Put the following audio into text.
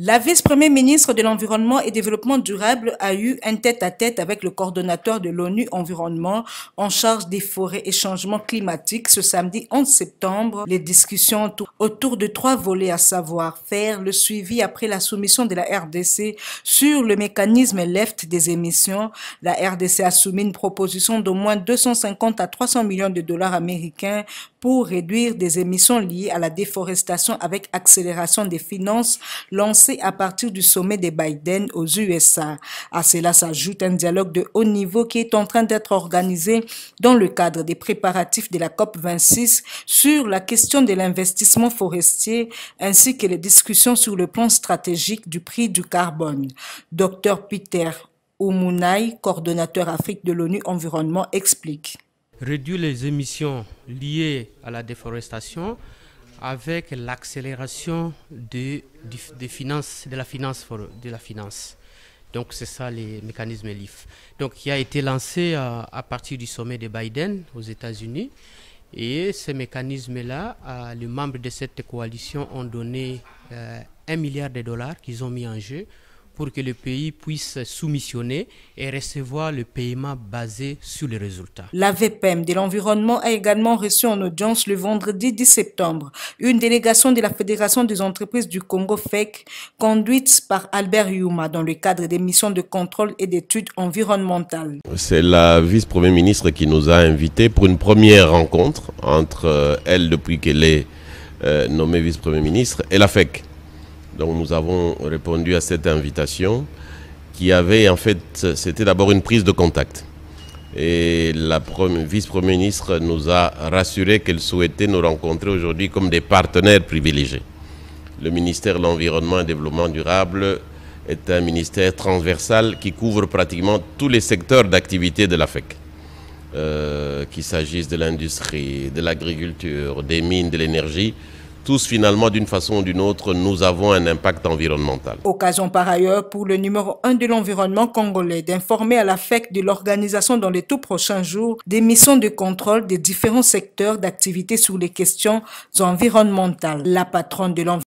La vice-première ministre de l'Environnement et Développement durable a eu un tête-à-tête avec le coordonnateur de l'ONU Environnement en charge des forêts et changements climatiques ce samedi 11 septembre. Les discussions autour de 3 volets, à savoir faire le suivi après la soumission de la RDC sur le mécanisme LEFT des émissions. La RDC a soumis une proposition d'au moins 250 à 300 millions de dollars américains pour réduire des émissions liées à la déforestation avec accélération des finances lancées à partir du sommet de Biden aux USA. À cela s'ajoute un dialogue de haut niveau qui est en train d'être organisé dans le cadre des préparatifs de la COP26 sur la question de l'investissement forestier ainsi que les discussions sur le plan stratégique du prix du carbone. Dr Peter Oumounai, coordonnateur Afrique de l'ONU Environnement, explique. Réduire les émissions liées à la déforestation avec l'accélération de la finance. Donc c'est ça les mécanismes LIF. Donc qui a été lancé à partir du sommet de Biden aux États-Unis. Et ces mécanismes-là, les membres de cette coalition ont donné 1 milliard de dollars qu'ils ont mis en jeu pour que le pays puisse soumissionner et recevoir le paiement basé sur les résultats. La VPM de l'environnement a également reçu en audience le vendredi 10 septembre une délégation de la Fédération des entreprises du Congo FEC conduite par Albert Youma dans le cadre des missions de contrôle et d'études environnementales. C'est la vice-première ministre qui nous a invités pour une première rencontre entre elle depuis qu'elle est nommée vice-première ministre et la FEC. Donc nous avons répondu à cette invitation qui avait en fait, c'était d'abord une prise de contact. Et la vice-première ministre nous a rassuré qu'elle souhaitait nous rencontrer aujourd'hui comme des partenaires privilégiés. Le ministère de l'Environnement et du Développement durable est un ministère transversal qui couvre pratiquement tous les secteurs d'activité de la FEC. Qu'il s'agisse de l'industrie, de l'agriculture, des mines, de l'énergie. Tous finalement, d'une façon ou d'une autre, nous avons un impact environnemental. Occasion par ailleurs pour le numéro 1 de l'environnement congolais d'informer à la FEC de l'organisation dans les tout prochains jours des missions de contrôle des différents secteurs d'activité sur les questions environnementales. La patronne de l'environnement